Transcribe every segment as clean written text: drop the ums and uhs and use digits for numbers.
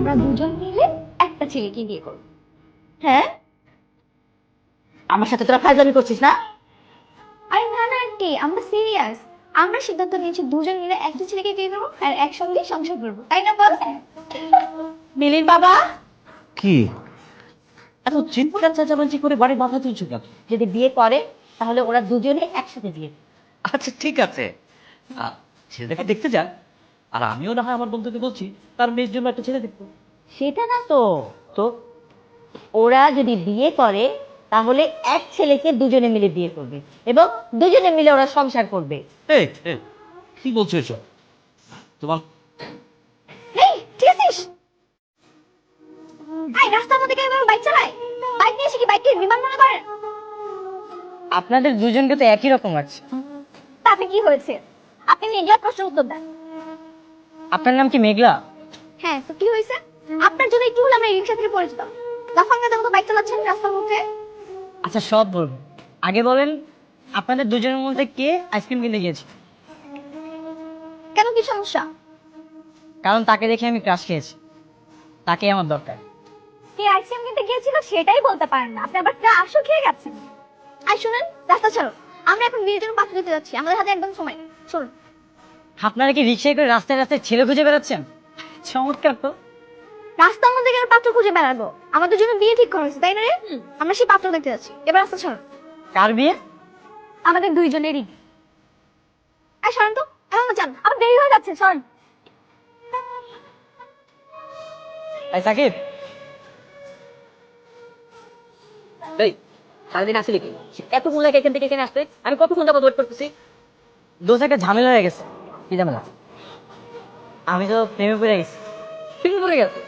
আমরা দুজন মিলে একটা ছেলেকে বিয়ে করব। হ্যাঁ, আমার সাথে তোরা ফাজলামি করছিস না? আরে না না আন্টি, আমরা সিরিয়াস। আমরা সিদ্ধান্ত নিয়েছি দুজন মিলে একটা ছেলেকে বিয়ে করবো আর একসঙ্গে সংসার করবো, তাই না বল? মিলির বাবা, কি? এত চিন্তা চেঁচামেচি করে বাড়ির মাথা তুলছো কেন? যদি বিয়ে করে তাহলে ওরা দুজনে একসাথে বিয়ে। আচ্ছা ঠিক আছে, ছেলেটাকে দেখতে যান, আর আমিও না হয় আমার বন্ধুকে বলছি তার মেয়ের জন্য একটা ছেলে দেখবো। সেটা না তো, তো ওরা যদি বিয়ে করে তাহলে এক ছেলেকে দুজনে মিলে বিয়ে করবে এবং দুজনে মিলে ওরা সংসার করবে। এই এই, কি বলছো এসব? তোমার এই ঠিক আছিস? এই রাস্তার মধ্যে কেউ বাইক চালায়? বাইক নিয়ে এসে কি বাইককে বিমান মনে করেন? আপনাদের দুজনকে তো একই রকম আছে। তাতে কি হয়েছে? আপনি মেঘলা প্রশ্ন উত্তর দেন। আপনার নাম কি মেঘলা? হ্যাঁ, তো কি হয়েছে? আপনার জন্য একটু হলে আমরা রিক্সা থেকে পড়ে যেতাম। লাফাঙ্গাদের মতো বাইক চালাচ্ছেন রাস্তার মধ্যে। আচ্ছা সব বলবো, আগে বলেন আপনাদের দুজনের মধ্যে কে আইসক্রিম কিনতে গিয়েছে? কেন, কি সমস্যা? কারণ তাকে দেখে আমি ক্রাশ খেয়েছি, তাকে আমার দরকার। কে আইসক্রিম কিনতে গিয়েছিল সেটাই বলতে পারেন না, আপনি আবার ক্রাশও খেয়ে গেছেন। আই শুনেন, রাস্তা ছাড়ো, আমরা এখন বিয়ের জন্য পাত্র দিতে যাচ্ছি, আমাদের হাতে একদম সময়। শুনুন, আপনারা কি রিক্সায় করে রাস্তায় রাস্তায় ছেলে খুঁজে বেড়াচ্ছেন? চমৎকার তো। রাস্তার মধ্যে কেন পাত্র খুঁজে বেড়াবো? আমাদের জন্য বিয়ে ঠিক করা হয়েছে, তাই না রে? আমরা সেই পাত্র দেখতে যাচ্ছি, এবার রাস্তা ছাড়ো। কার বিয়ে? আমাদের দুইজনেরই। আই সরেন তো, এখন যান, আমার দেরি হয়ে যাচ্ছে, সরেন। এই সাকিব, এই সারাদিন আসলে কি এত মূল্য এখান থেকে এখানে আসতে? আমি কতক্ষণ যাবো ওয়েট করতেছি। দোষ একটা ঝামেলা হয়ে গেছে। কি ঝামেলা? আমি তো প্রেমে পড়ে গেছি। প্রেমে পড়ে গেছে?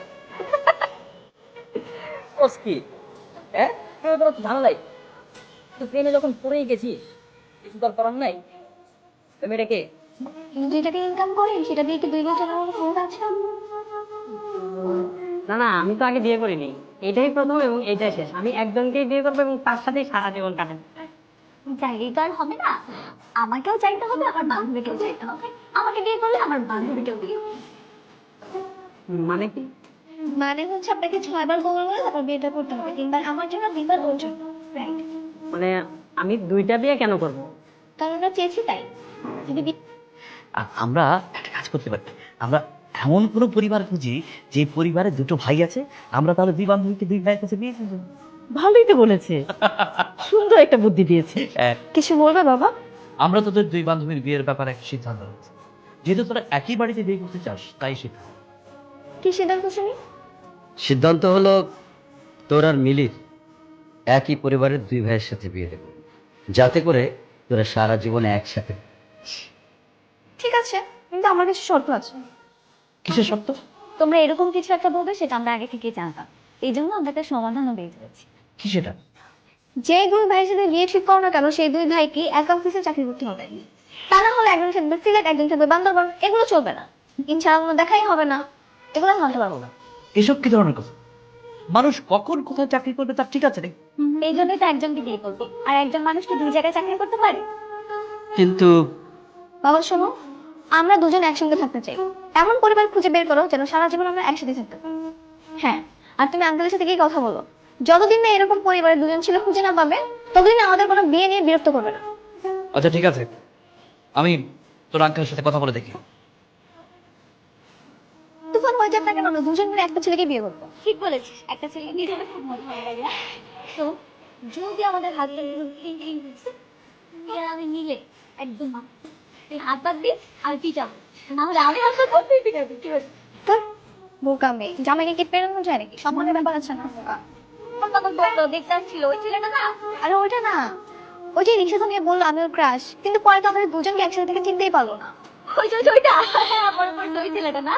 ওস কি? হ্যাঁ, প্রেমে পড়া তো ঝামেলাই। তো প্রেমে যখন পড়েই গেছিস, কিছু তো আর করার নাই। প্রেমেটা কে? যেটাকে ইনকাম করেন সেটা দিয়ে কি 2 বছর আমার খরচ আছে? না না, আমি তো আগে বিয়ে করিনি, এটাই প্রথম এবং এটাই শেষ। আমি একজনকেই বিয়ে করবো এবং তার সাথেই সারা জীবন কাটাবো। চাইলেই তো আর হবে না, আমাকেও চাইতে হবে, আমার বান্ধবীকেও চাইতে হবে। আমাকে বিয়ে করলে আমার বান্ধবীকেও বিয়ে করতে হবে। মানে কি? মানে হচ্ছে আপনাকে 6 বার গোবর বলে তারপর বিয়েটা করতে হবে, 3 বার আমার জন্য, 2 বার ওর জন্য। রাইট? মানে আমি দুইটা বিয়ে কেন করবো? কারণ ওরা চেয়েছি তাই। যদি আমরা একটা কাজ করতে পারি, আমরা এমন কোনো পরিবার খুঁজি যে পরিবারে দুটো ভাই আছে, আমরা তাহলে দুই বান্ধবীকে দুই ভাইয়ের কাছে বিয়ে করবো। ভালোই তো বলেছে, সুন্দর একটা বুদ্ধি দিয়েছে। কিছু বলবে বাবা? আমরা তোদের দুই বান্ধবীর বিয়ের ব্যাপারে একটা সিদ্ধান্ত নিচ্ছি। যেহেতু তোরা একই বাড়িতে বিয়ে করতে চাস, তাই সিদ্ধান্ত। কি সিদ্ধান্ত শুনি? সিদ্ধান্ত হলো তোর আর মিলির একই পরিবারের দুই ভাইয়ের সাথে বিয়ে দেব, যাতে করে তোরা সারা জীবন একসাথে। ঠিক আছে, কিন্তু আমার কিছু শর্ত আছে। কিসের শর্ত? তোমরা এরকম কিছু একটা বলবে সেটা আমরা আগে থেকেই জানতাম, এই জন্য আমরা একটা সমাধানও বের করেছি। কি সেটা? যে 2 ভাইয়ের সাথে বিয়ে ঠিক করো না কেন, সেই 2 ভাইকে এক অফিসে চাকরি করতে হবে। তা না হলে একজনের সাথে সিলেট, একজনের সাথে বান্দরবান, এগুলো চলবে না। ইনশাআল্লাহ কোনো দেখাই হবে না, এগুলো মানতে পারবো না। এসব কি ধরনের কথা? মানুষ কখন কোথায় চাকরি করবে তার ঠিক আছে নাকি? এই জন্যই তো একজনকে বিয়ে করবো, আর একজন মানুষকে 2 জায়গায় চাকরি করতে পারে? কিন্তু বাবা শোনো, আমরা দুজন একসঙ্গে থাকতে চাই, এমন পরিবার খুঁজে বের করো যেন সারা জীবন আমরা একসাথে থাকতে পারি। হ্যাঁ, আর তুমি আঙ্কেলের সাথে গিয়ে কথা বলো, যতদিন না এরকম পরিবারের দুজন ছেলে খুঁজে না পাবে ততদিন আমাদের কোনো বিয়ে নিয়ে বিরক্ত করবে না। আচ্ছা ঠিক আছে, আমি তোর আঙ্কেলের সাথে কথা বলে দেখি। তুফান হয়ে যাবে না কেন, আমরা দুজন মিলে একটা ছেলেকে বিয়ে করবো। ঠিক বলেছিস, একটা ছেলেকে বিয়ে করলে খুব মজা হবে। তো যদি আমাদের হাত আমি নিলে একদম তুই হাত বাদ দিস আর পিটাবো, নাহলে আমি হাত বাদ করতেই পিটাবি। কি হয়েছে তোর? বোকা মেয়ে, জামাইকে কি পেরানো যায় নাকি? সম্মানের ব্যাপার আছে না? বোকা তখন বললো দেখতে আসছিল ওই ছেলেটা না। আরে ওইটা না, ওই যে রিক্সা নিয়ে বললো আমি ওর ক্রাশ, কিন্তু পরে তো আমাদের দুজনকে একসাথে থেকে চিনতেই পারলো না। ওইটা হ্যাঁ, ওই ছেলেটা না।